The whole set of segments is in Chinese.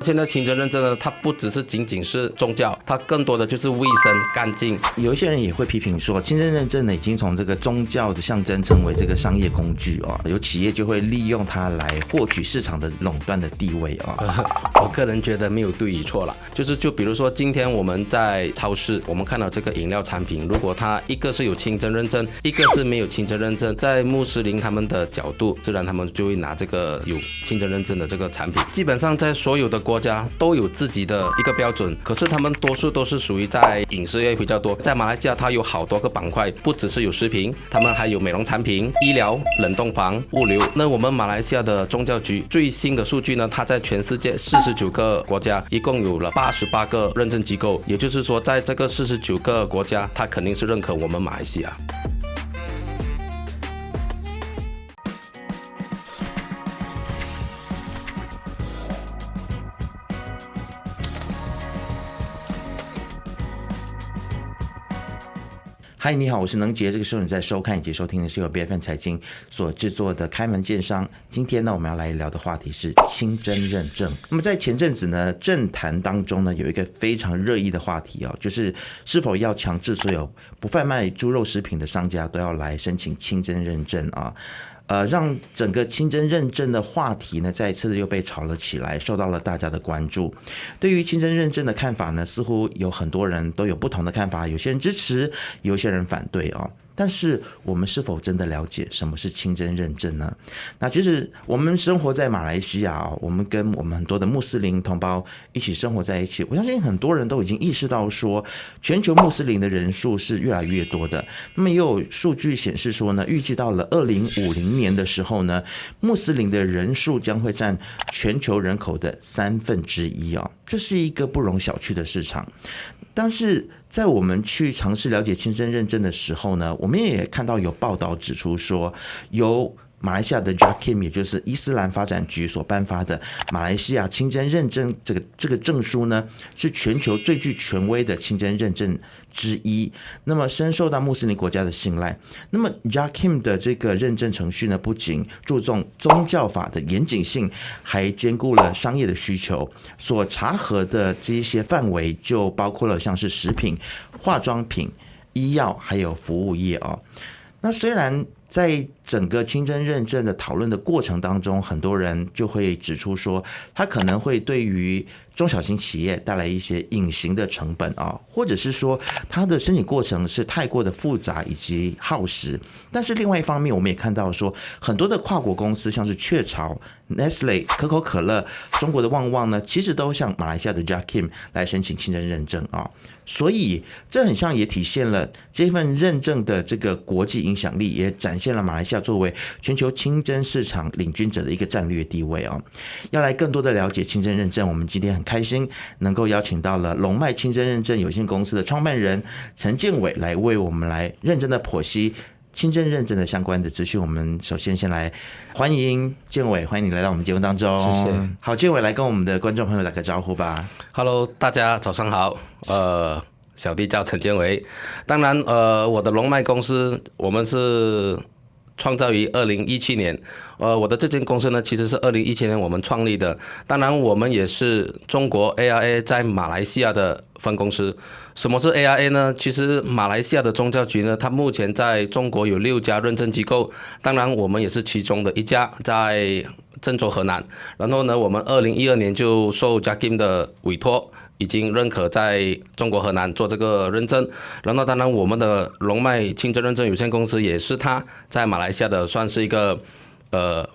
现在清真认证呢，它不只是仅仅是宗教，它更多的就是卫生干净。有一些人也会批评说，清真认证呢已经从这个宗教的象征成为这个商业工具哦，有企业就会利用它来获取市场的垄断的地位哦。我个人觉得没有对与错了，就比如说今天我们在超市，我们看到这个饮料产品，如果它一个是有清真认证，一个是没有清真认证，在穆斯林他们的角度，自然他们就会拿这个有清真认证的这个产品。基本上在所有的国家都有自己的一个标准，可是他们多数都是属于在饮食业比较多。在马来西亚，它有好多个板块，不只是有食品，他们还有美容产品、医疗、冷冻房、物流。那我们马来西亚的宗教局最新的数据呢，它在全世界49个国家，一共有了88个认证机构，也就是说，在这个49个国家，它肯定是认可我们马来西亚。嗨，你好，我是能杰。这个时候你在收看以及收听的是由 BFM 财经所制作的开门见商。今天呢，我们要来聊的话题是清真认证。那么在前阵子呢，政坛当中呢，有一个非常热议的话题哦，就是是否要强制所有不贩卖猪肉食品的商家都要来申请清真认证啊。让整个清真认证的话题呢，再一次又被炒了起来，受到了大家的关注。对于清真认证的看法呢，似乎有很多人都有不同的看法，有些人支持，有些人反对啊。但是我们是否真的了解什么是清真认证呢？那其实我们生活在马来西亚，我们跟我们很多的穆斯林同胞一起生活在一起，我相信很多人都已经意识到说，全球穆斯林的人数是越来越多的。那么也有数据显示说呢，预计到了2050年的时候呢，穆斯林的人数将会占全球人口的1/3哦，这是一个不容小觑的市场。但是在我们去尝试了解清真认证的时候呢，我们也看到有报道指出说，由马来西亚的 JAKIM， 也就是伊斯兰发展局所颁发的马来西亚清真认证这个证书呢，是全球最具权威的清真认证之一，那么深受到穆斯林国家的信赖。那么 JAKIM 的这个认证程序呢，不仅注重宗教法的严谨性，还兼顾了商业的需求，所查核的这一些范围就包括了像是食品、化妆品、医药还有服务业哦。那虽然在整个清真认证的讨论的过程当中，很多人就会指出说，它可能会对于中小型企业带来一些隐形的成本啊，或者是说它的申请过程是太过的复杂以及耗时。但是另外一方面，我们也看到说，很多的跨国公司，像是雀巢、Nestle、可口可乐、中国的旺旺呢，其实都向马来西亚的 JAKIM 来申请清真认证啊。所以这很像也体现了这份认证的这个国际影响力，也展现了马来西亚作为全球清真市场领军者的一个战略地位哦。要来更多的了解清真认证，我们今天很开心能够邀请到了龙脉清真认证有限公司的创办人陈建伟来为我们来认真的剖析清真认证的相关的资讯。我们首先先来欢迎建伟，欢迎你来到我们节目当中。谢谢。好，建伟来跟我们的观众朋友打个招呼吧。Hello， 大家早上好。小弟叫陈建伟。当然，我的龙脉公司我们是创造于2017年。我的这间公司呢，其实是2017年我们创立的。当然，我们也是中国 ARA 在马来西亚的分公司。什么是 ARA 呢？其实马来西亚的宗教局呢，它目前在中国有6家认证机构，当然我们也是其中的一家，在郑州河南。然后呢，我们2012年就受 JAKIM 的委托，已经认可在中国河南做这个认证。然后当然我们的龙脉清真认证有限公司也是它在马来西亚的算是一个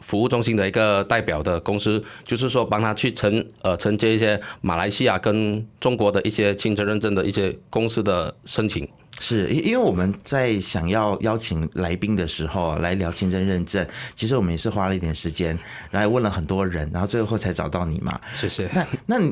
服务中心的一个代表的公司，就是说帮他去承接一些马来西亚跟中国的一些清真认证的一些公司的申请。是因为我们在想要邀请来宾的时候来聊清真认证，其实我们也是花了一点时间，来问了很多人，然后最后才找到你嘛。谢谢。那你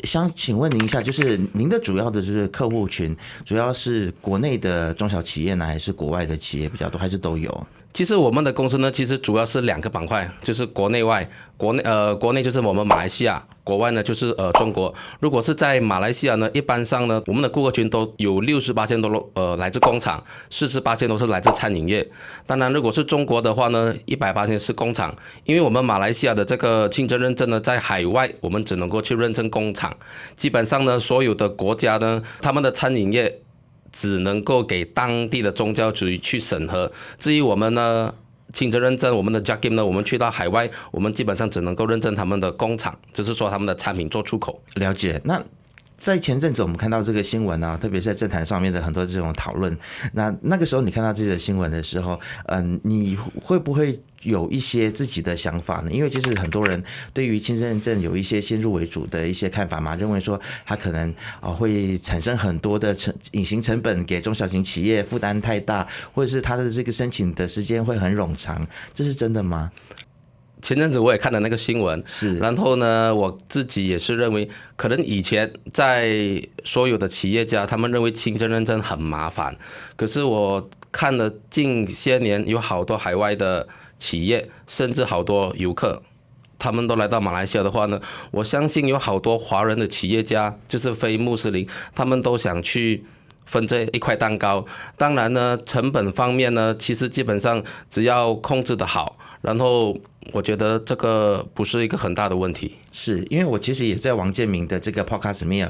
想请问您一下，就是您的主要的就是客户群，主要是国内的中小企业呢，还是国外的企业比较多，还是都有？其实我们的公司呢，其实主要是2个板块，就是国内外，国内就是我们马来西亚，国外呢就是中国。如果是在马来西亚呢，一般上呢，我们的顾客群都有68%都来自工厂，48%都是来自餐饮业。当然，如果是中国的话呢，100%是工厂，因为我们马来西亚的这个清真认证呢，在海外我们只能够去认证工厂，基本上呢，所有的国家呢，他们的餐饮业只能够给当地的宗教局去审核。至于我们呢，清真认证，我们的 JAKIM 呢，我们去到海外，我们基本上只能够认证他们的工厂，就是说他们的产品做出口。了解。那在前阵子我们看到这个新闻啊，特别是在政坛上面的很多这种讨论，那个时候你看到这个新闻的时候，你会不会有一些自己的想法呢？因为其实很多人对于清真认证有一些先入为主的一些看法嘛，认为说它可能会产生很多的隐形成本给中小型企业，负担太大，或者是它的这个申请的时间会很冗长，这是真的吗？前阵子我也看了那个新闻，是，然后呢，我自己也是认为，可能以前在所有的企业家，他们认为清真认证很麻烦，可是我看了近些年有好多海外的企业，甚至好多游客，他们都来到马来西亚的话呢，我相信有好多华人的企业家，就是非穆斯林，他们都想去分这一块蛋糕。当然呢，成本方面呢，其实基本上只要控制得好，然后我觉得这个不是一个很大的问题。是因为我其实也在王建民的这个 podcast 里面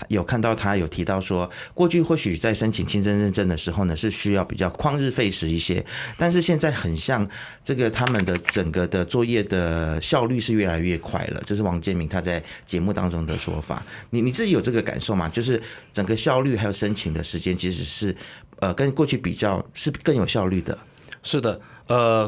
有看到他有提到说，过去或许在申请清真认证的时候呢，是需要比较旷日费时一些，但是现在很像这个他们的整个的作业的效率是越来越快了，这是王建民他在节目当中的说法。你自己有这个感受吗？就是整个效率还有申请的时间其实是跟过去比较是更有效率的。是的。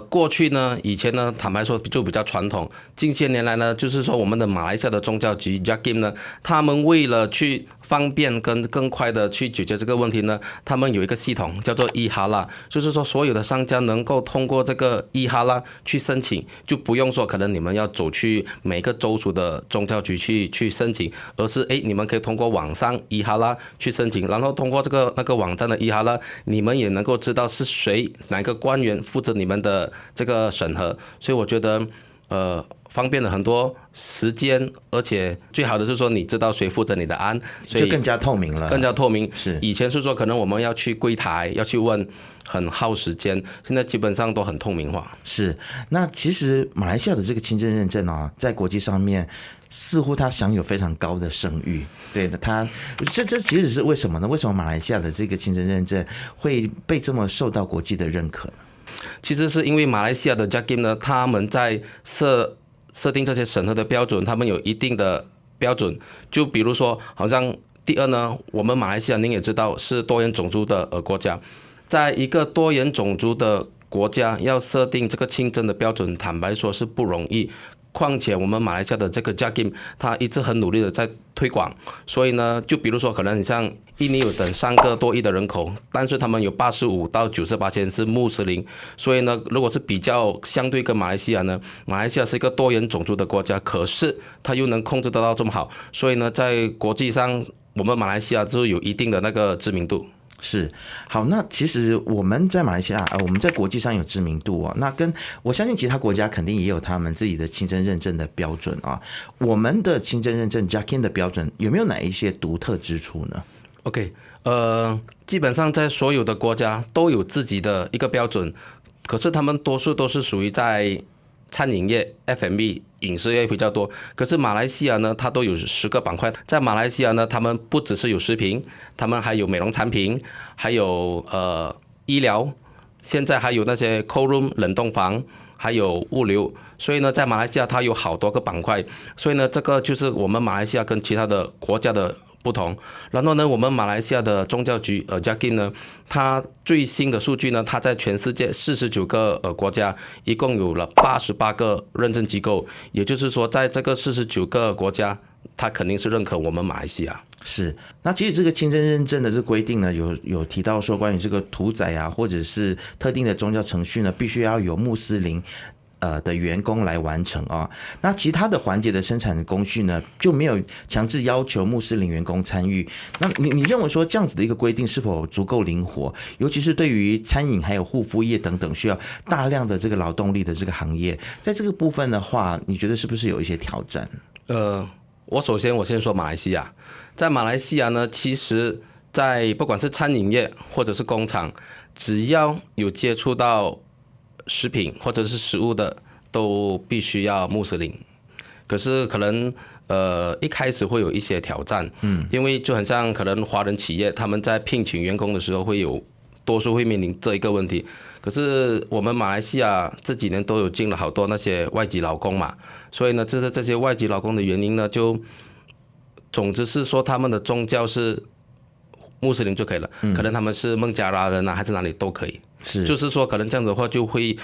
过去呢，以前呢，坦白说就比较传统。近些年来呢，就是说我们的马来西亚的宗教局 JAKIM 呢，他们为了去方便跟更快的去解决这个问题呢，他们有一个系统叫做 e-Halal， 就是说所有的商家能够通过这个 e-Halal 去申请，就不用说可能你们要走去每个州属的宗教局去申请，而是你们可以通过网上 e-Halal 去申请，然后通过那个网站的 e-Halal， 你们也能够知道是谁哪个官员负责你们的这个审核，所以我觉得方便了很多时间，而且最好的是说你知道谁负责你的案，所以就更加透明了。更加透明。是以前是说可能我们要去柜台要去问，很耗时间，现在基本上都很透明化。是，那其实马来西亚的这个清真认证啊，在国际上面似乎它享有非常高的声誉。对的，这其实是为什么呢？为什么马来西亚的这个清真认证会被这么受到国际的认可呢？其实是因为马来西亚的 JAKIM 呢，他们在设定这些审核的标准，他们有一定的标准。就比如说，好像第二呢，我们马来西亚您也知道是多元种族的国家，在一个多元种族的国家要设定这个清真的标准，坦白说是不容易。况且我们马来西亚的这个 JAKIM， 它一直很努力的在推广，所以呢，就比如说可能你像印尼有等3个多亿的人口，但是他们有85%到98%是穆斯林，所以呢，如果是比较相对跟马来西亚呢，马来西亚是一个多元种族的国家，可是它又能控制得到这么好，所以呢，在国际上我们马来西亚就有一定的那个知名度。是，好，那其实我们在马来西亚我们在国际上有知名度哦。那跟我相信其他国家肯定也有他们自己的清真认证的标准啊。我们的清真认证 JAKIM 的标准有没有哪一些独特之处呢 ？OK， 基本上在所有的国家都有自己的一个标准，可是他们多数都是属于在餐饮业、F&B、饮食业比较多，可是马来西亚呢，它都有10个板块。在马来西亚呢，他们不只是有食品，他们还有美容产品，还有医疗，现在还有那些 cold room 冷冻房，还有物流。所以呢，在马来西亚它有好多个板块，所以呢，这个就是我们马来西亚跟其他的国家的不同。然后呢，我们马来西亚的宗教局JAKIM 呢，它最新的数据呢，它在全世界49个国家，一共有了88个认证机构，也就是说，在这个49个国家，它肯定是认可我们马来西亚。是，那其实这个清真认证的这个规定呢，有提到说关于这个屠宰啊，或者是特定的宗教程序呢，必须要有穆斯林的员工来完成啊。那其他的环节的生产工序呢，就没有强制要求穆斯林员工参与。那你认为说这样子的一个规定是否足够灵活？尤其是对于餐饮还有护肤业等等需要大量的这个劳动力的这个行业，在这个部分的话，你觉得是不是有一些挑战？我先说马来西亚，在马来西亚呢，其实在不管是餐饮业或者是工厂，只要有接触到食品或者是食物的，都必须要穆斯林。可是可能一开始会有一些挑战，因为就很像可能华人企业他们在聘请员工的时候多数会面临这一个问题。可是我们马来西亚这几年都有进了好多那些外籍劳工嘛，所以呢，这些外籍劳工的原因呢，总之是说他们的宗教是穆斯林就可以了，可能他们是孟加拉人啊，还是哪里都可以。就是说可能这样子的话就会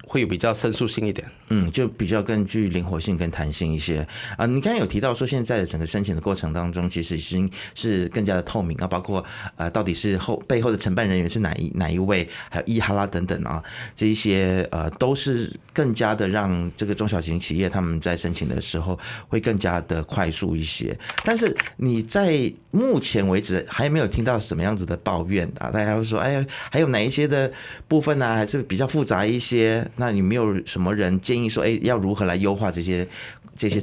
会有比较申诉性一点，就比较更具灵活性跟弹性一些啊。你刚才有提到说，现在的整个申请的过程当中，其实已经是更加的透明啊，包括到底是背后的承办人员是哪一位，还有伊哈拉等等啊，这一些都是更加的让这个中小型企业他们在申请的时候会更加的快速一些。但是你在目前为止还没有听到什么样子的抱怨啊？大家会说，哎，还有哪一些的部分呢，还是比较复杂一些？那你没有什么人建议说，哎，要如何来优化这些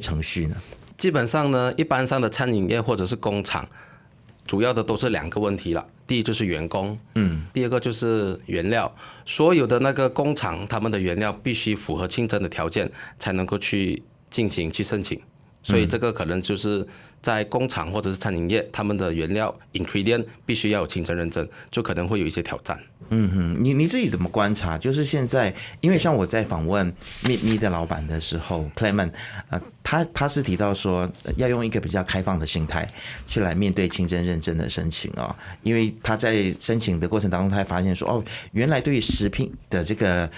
程序呢？基本上呢，一般上的餐饮业或者是工厂，主要的都是两个问题了。第一就是员工，第二个就是原料。所有的那个工厂，他们的原料必须符合清真的条件，才能够去申请。所以这个可能就是在工厂或者是餐饮业，他们的原料 ingredient 必须要有清真认证，就可能会有一些挑战。你自己怎么观察？就是现在，因为像我在访问 Meet Me 的老板的时候 ，Clement，他是提到说要用一个比较开放的心态去来面对清真认证的申请啊，因为他在申请的过程当中，他发现说，原来对于食品的这个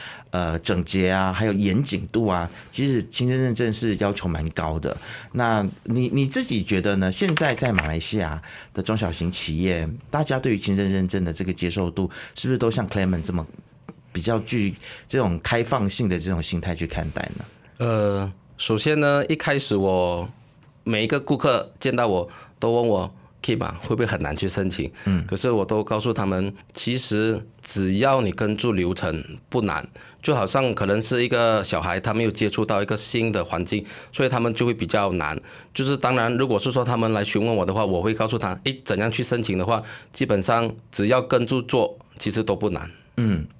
整洁啊，还有严谨度啊，其实清真认证是要求蛮高的。那你自己觉得呢？现在在马来西亚的中小型企业，大家对于清真认证的这个接受度，是不是都像 Clement 这么比较具这种开放性的这种心态去看待呢？首先呢，一开始每一个顾客见到我都问我 Kim 会不会很难去申请？可是我都告诉他们，其实只要你跟住流程不难，就好像可能是一个小孩，他没有接触到一个新的环境，所以他们就会比较难。就是当然，如果是说他们来询问我的话，我会告诉他，怎样去申请的话，基本上只要跟住做，其实都不难。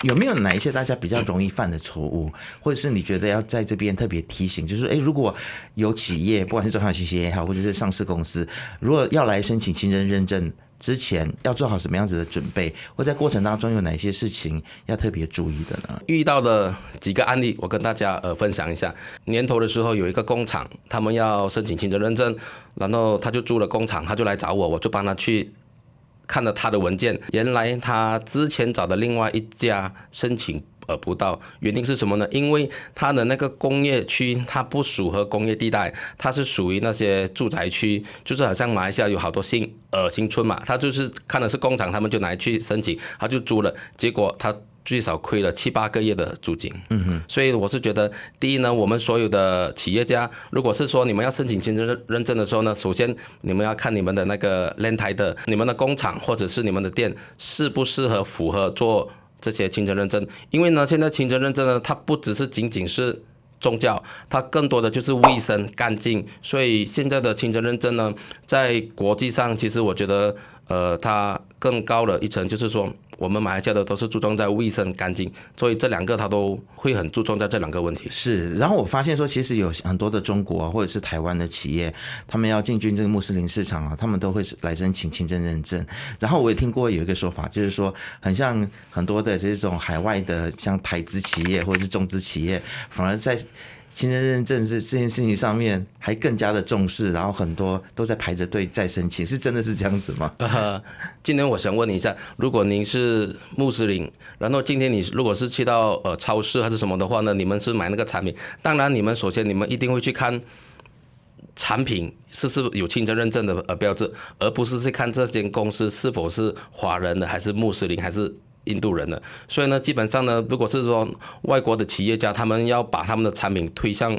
有没有哪一些大家比较容易犯的错误，或者是你觉得要在这边特别提醒，就是如果有企业，不管是中小型企业也好，或者是上市公司，如果要来申请清真认证之前，要做好什么样子的准备，或在过程当中有哪些事情要特别注意的呢？遇到的几个案例，我跟大家分享一下。年头的时候，有一个工厂，他们要申请清真认证，然后他就租了工厂，他就来找我，我就帮他去看了他的文件，原来他之前找的另外一家申请不到，原因是什么呢？因为他的那个工业区，它不属合工业地带，它是属于那些住宅区，就是好像马来西亚有好多新村嘛，他就是看的是工厂，他们就拿去申请，他就租了，结果他最少亏了7-8个月的租金。所以我是觉得，第一呢，我们所有的企业家，如果是说你们要申请清真认证的时候呢，首先你们要看你们的那个 land title， 你们的工厂或者是你们的店适不适合符合做这些清真认证。因为呢，现在清真认证呢，它不只是仅仅是宗教，它更多的就是卫生干净。所以现在的清真认证呢，在国际上其实我觉得它更高了一层，就是说我们马来西亚的都是注重在卫生干净，所以这两个它都会很注重在这两个问题。是，然后我发现说，其实有很多的中国或者是台湾的企业，他们要进军这个穆斯林市场他们都会来申请清真认证。然后我也听过有一个说法，就是说，很像很多的这种海外的像台资企业或者是中资企业，反而在清真认证这件事情上面还更加的重视，然后很多都在排着队在申请，是真的是这样子吗？今天我想问你一下，如果您是穆斯林，然后今天你如果是去到超市还是什么的话呢，你们是买那个产品，当然你们首先你们一定会去看产品是不是有清真认证的标志，而不是去看这间公司是否是华人的还是穆斯林还是印度人的，所以呢，基本上呢，如果是说外国的企业家，他们要把他们的产品推向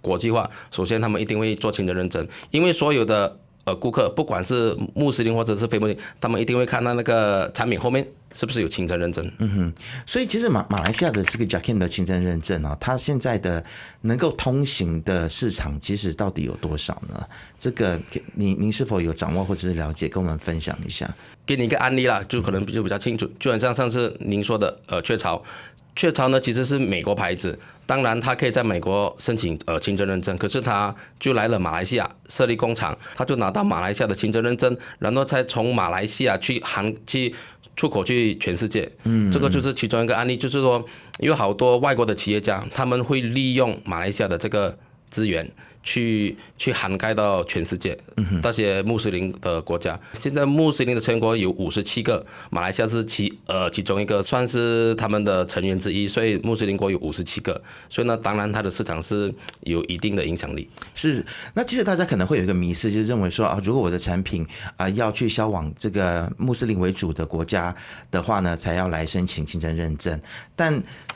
国际化，首先他们一定会做清真认证，因为所有的顾客，不管是穆斯林或者是非穆斯林，他们一定会看到那个产品后面是不是有清真认证。所以其实马来西亚的这个 JAKIM 的清真认证啊，它现在的能够通行的市场，其实到底有多少呢？这个您是否有掌握或者是了解，跟我们分享一下？给你一个案例啦，就可能就比较清楚，就很像上次您说的雀巢。雀巢呢其实是美国牌子，当然它可以在美国申请清真认证，可是它就来了马来西亚设立工厂，它就拿到马来西亚的清真认证，然后再从马来西亚去出口去全世界。这个就是其中一个案例，就是说有好多外国的企业家，他们会利用马来西亚的这个资源去涵盖到全世界那些穆斯林的国家。现在穆斯林的成员国有57个，马来西亚是其中一个，算是他们的成员之一，所以穆斯林国有57个，所以呢，当然它的市场是有一定的影响力。是，那其实大家可能会有一个迷思，就是认为说啊，如果我的产品要去销往这个穆斯林为主的国家的话呢，才要来申请清真认证。但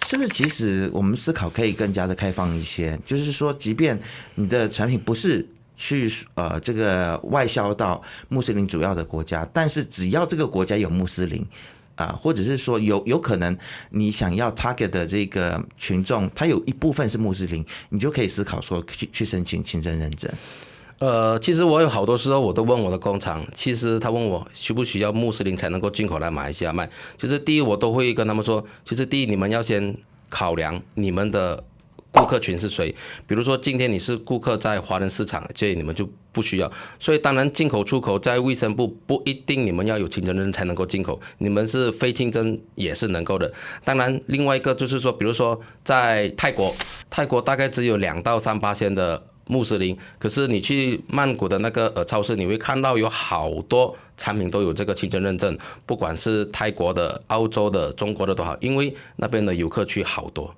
是不是其实我们思考可以更加的开放一些？就是说，即便你的产品不是去这个外销到穆斯林主要的国家，但是只要这个国家有穆斯林或者是说有可能你想要 target 的这个群众，他有一部分是穆斯林，你就可以思考说去申请清真认证。其实我有好多时候我都问我的工厂，其实他问我需不需要穆斯林才能够进口来马来西亚卖。其实第一我都会跟他们说，其实第一你们要先考量你们的顾客群是谁，比如说今天你是顾客在华人市场，所以你们就不需要。所以当然进口出口在卫生部不一定你们要有清真认证才能够进口，你们是非清真也是能够的。当然另外一个就是说，比如说在泰国大概只有2到3%的穆斯林，可是你去曼谷的那个超市，你会看到有好多产品都有这个清真认证，不管是泰国的、澳洲的、中国的都好，因为那边的游客区好多。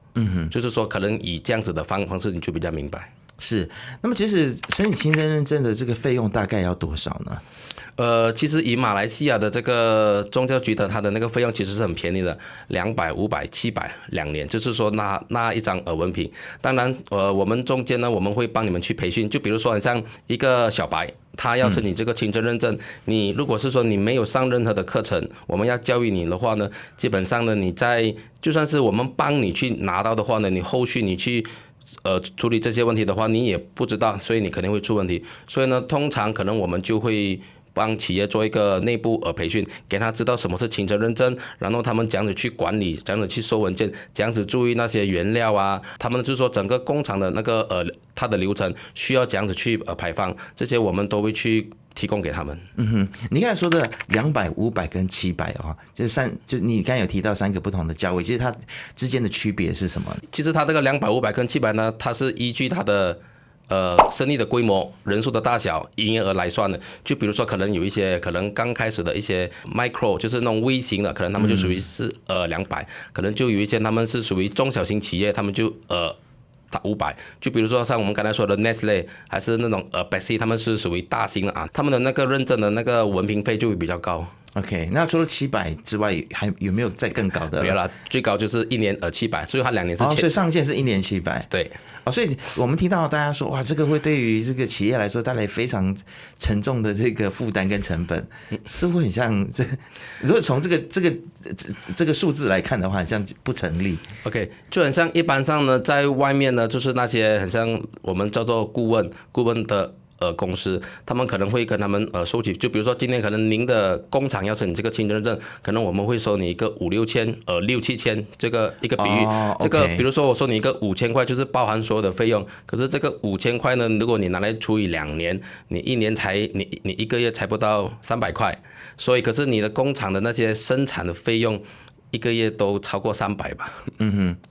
就是说可能以这样子的方式你就比较明白。是，那么其实申请清真认证的这个费用大概要多少呢？其实以马来西亚的这个宗教局的它的那个费用其实是很便宜的，200、500、700，2年，就是说那一张文凭。当然，我们中间呢，我们会帮你们去培训，就比如说很像一个小白，他要申请这个清真认证，你如果是说你没有上任何的课程，我们要教育你的话呢，基本上呢，就算是我们帮你去拿到的话呢，你后续你去处理这些问题的话，你也不知道，所以你肯定会出问题。所以呢，通常可能我们就会帮企业做一个内部培训，给他知道什么是清真认证，然后他们怎样子去管理，怎样子去收文件，怎样子注意那些原料啊，他们就是说整个工厂的那个它的流程需要怎样子去排放，这些我们都会去提供给他们。你刚才说的200、500跟700啊，就你刚才有提到3个不同的价位，其实它之间的区别是什么？其实它这个200、500跟700呢，它是依据它的生意的规模、人数的大小、营业额来算的。就比如说，可能有一些可能刚开始的一些 micro， 就是那种微型的，可能他们就属于是200，可能就有一些他们是属于中小型企业，他们就500。就比如说像我们刚才说的 Nestle， 还是那种Pepsi， 他们是属于大型的啊，他们的那个认证的那个文凭费就会比较高。OK， 那除了700之外，还有没有再更高的？没有啦，最高就是1年700，所以它2年是所以上限是1年700。对。所以我们听到大家说，哇，这个会对于这个企业来说带来非常沉重的这个负担跟成本，似乎很像如果从这个数字来看的话，很像不成立。OK， 就很像一般上呢，在外面呢，就是那些很像我们叫做顾问的公司，他们可能会跟他们收取，就比如说今天可能您的工厂要申请这个清真认证，可能我们会收你一个5、6千6、7千，这个一个比喻。这个比如说我收你一个5000块，就是包含所有的费用。可是这个5000块呢，如果你拿来除以2年，你1年你1个月才不到300块，所以可是你的工厂的那些生产的费用，1个月都超过300吧。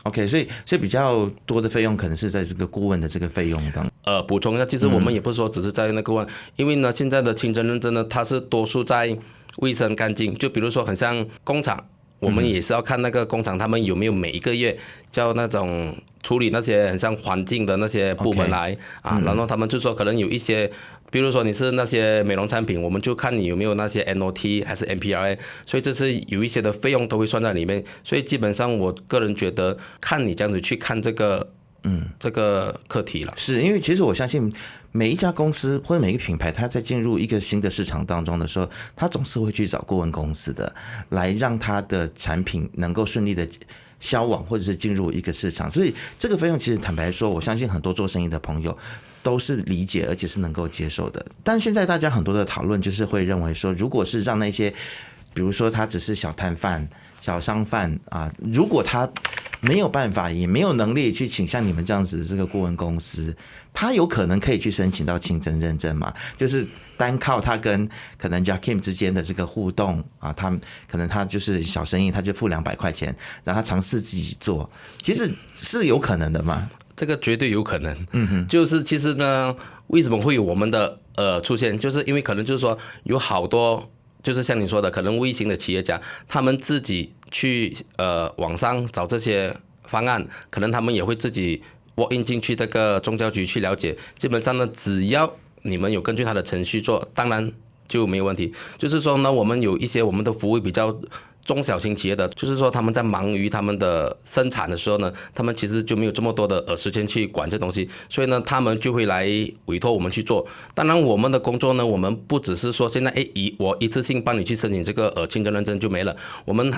OK， 所以比较多的费用可能是在这个顾问的这个费用当中。补充一下，其实我们也不是说只是在那个问，因为呢，现在的清真认证呢，它是多数在卫生干净，就比如说很像工厂。我们也是要看那个工厂他们有没有每一个月叫那种处理那些很像环境的那些部门来然后他们就说可能有一些，比如说你是那些美容产品，我们就看你有没有那些 NOT 还是 MPRA， 所以这是有一些的费用都会算在里面，所以基本上我个人觉得看你这样子去看这个课题了。是因为其实我相信每一家公司或者每一个品牌，它在进入一个新的市场当中的时候，它总是会去找顾问公司的，来让它的产品能够顺利的销往或者是进入一个市场。所以这个费用其实坦白说，我相信很多做生意的朋友都是理解而且是能够接受的。但现在大家很多的讨论就是会认为说，如果是让那些比如说他只是小摊贩、小商贩如果他没有办法也没有能力去请像你们这样子的这个顾问公司，他有可能可以去申请到清真认证嘛？就是单靠他跟可能 Jakim 之间的这个互动他可能他就是小生意，他就付200块钱，然后他尝试自己做，其实是有可能的嘛？这个绝对有可能。就是其实呢，为什么会有我们的出现，就是因为可能就是说有好多。就是像你说的，可能微型的企业家，他们自己去网上找这些方案，可能他们也会自己 walk in 进去这个宗教局去了解。基本上呢，只要你们有根据他的程序做，当然就没有问题。就是说呢，我们有一些我们的服务比较中小型企业的，就是说他们在忙于他们的生产的时候呢，他们其实就没有这么多的时间去管这东西，所以呢，他们就会来委托我们去做。当然，我们的工作呢，我们不只是说现在我一次性帮你去申请这个清真认证就没了。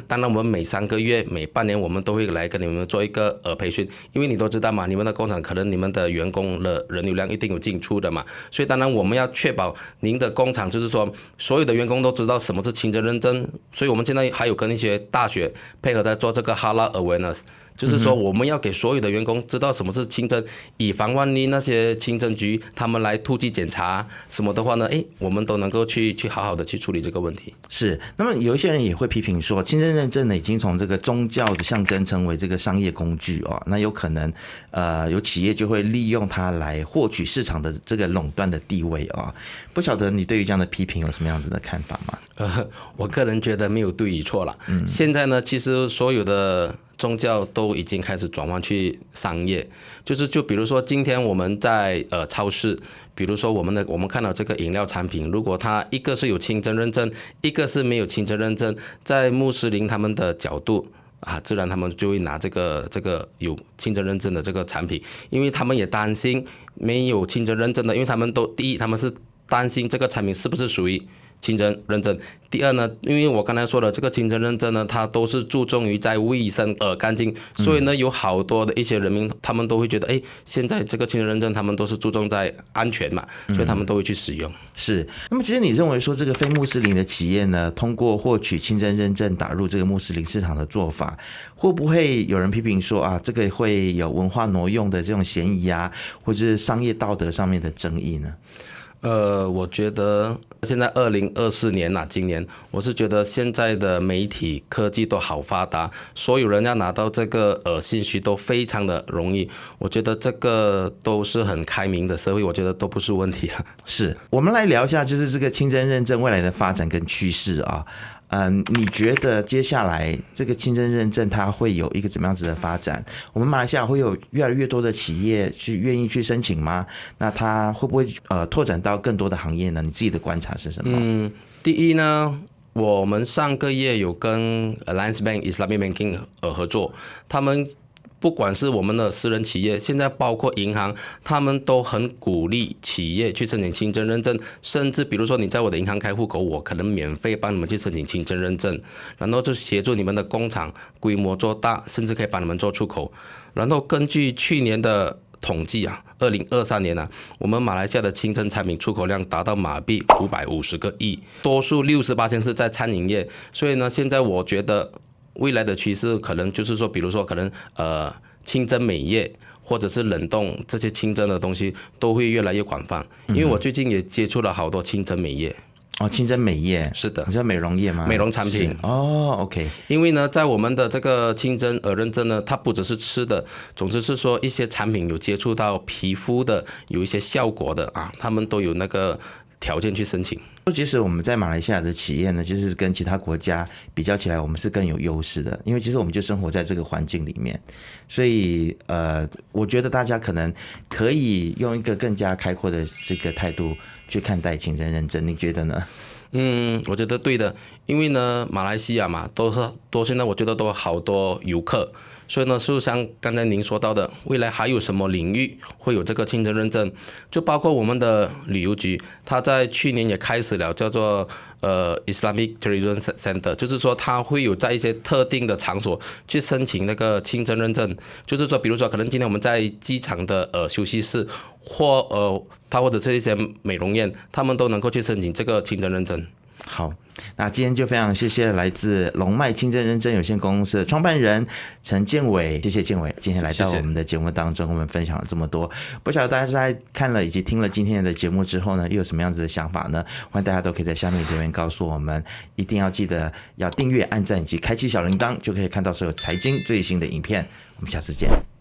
当然我们每3个月、每半年，我们都会来跟你们做一个培训，因为你都知道嘛，你们的工厂可能你们的员工的人流量一定有进出的嘛，所以当然我们要确保您的工厂就是说所有的员工都知道什么是清真认证，所以我们现在还有跟一些大学配合在做这个 Halal Awareness， 就是说我们要给所有的员工知道什么是清真，以防万一那些清真局他们来突击检查什么的话呢，我们都能够去好好的去处理这个问题。是，那么有一些人也会批评说，清真认证呢已经从这个宗教的象征成为这个商业工具那有可能有企业就会利用它来获取市场的这个垄断的地位不晓得你对于这样的批评有什么样子的看法吗？我个人觉得没有对与错了。现在呢，其实所有的宗教都已经开始转换去商业，就比如说今天我们在超市，比如说我们看到这个饮料产品，如果它一个是有清真认证，一个是没有清真认证，在穆斯林他们的角度自然他们就会拿这个有清真认证的这个产品，因为他们也担心没有清真认证的，因为他们第一他们是担心这个产品是不是属于清真认证。第二呢，因为我刚才说的这个清真认证呢，它都是注重于在卫生干净，所以呢有好多的一些人民他们都会觉得现在这个清真认证他们都是注重在安全嘛，所以他们都会去使用。是，那么其实你认为说这个非穆斯林的企业呢，通过获取清真认证打入这个穆斯林市场的做法，会不会有人批评说这个会有文化挪用的这种嫌疑或者是商业道德上面的争议呢？我觉得现在2024年今年我是觉得现在的媒体科技都好发达，所有人要拿到这个信息都非常的容易，我觉得这个都是很开明的社会，我觉得都不是问题了。是，我们来聊一下就是这个清真认证未来的发展跟趋势你觉得接下来这个清真认证它会有一个怎么样子的发展？我们马来西亚会有越来越多的企业去愿意去申请吗？那它会不会拓展到更多的行业呢？你自己的观察是什么？第一呢，我们上个月有跟 Alliance Bank Islamic Banking 合作，他们不管是我们的私人企业，现在包括银行，他们都很鼓励企业去申请清真认证，甚至比如说你在我的银行开户口，我可能免费帮你们去申请清真认证，然后就协助你们的工厂规模做大，甚至可以帮你们做出口。然后根据去年的统计2023年我们马来西亚的清真产品出口量达到马币550个亿，多数68%是在餐饮业，所以呢，现在我觉得未来的趋势可能就是说，比如说可能清真美业或者是冷冻这些清真的东西都会越来越广泛，因为我最近也接触了好多清真美业。清真美业是的，你知道美容业吗？美容产品OK。因为呢，在我们的这个清真认证呢，它不只是吃的，总之是说一些产品有接触到皮肤的，有一些效果的他们都有那个条件去申请。即使我们在马来西亚的企业呢，就是跟其他国家比较起来，我们是更有优势的，因为其实我们就生活在这个环境里面，所以我觉得大家可能可以用一个更加开阔的这个态度去看待清真认证，你觉得呢？我觉得对的，因为呢，马来西亚嘛，现在我觉得都好多游客，所以呢，就像刚才您说到的，未来还有什么领域会有这个清真认证？就包括我们的旅游局，它在去年也开始了叫做Islamic Tourism Center， 就是说它会有在一些特定的场所去申请那个清真认证，就是说，比如说可能今天我们在机场的休息室。或者是一些美容院，他们都能够去申请这个清真认证。好，那今天就非常谢谢来自龙脉清真认证有限公司的创办人陈建伟，谢谢建伟今天来到我们的节目当中，我们分享了这么多。不晓得大家在看了以及听了今天的节目之后呢，又有什么样子的想法呢？欢迎大家都可以在下面留言告诉我们，一定要记得要订阅、按赞以及开启小铃铛，就可以看到所有财经最新的影片。我们下次见。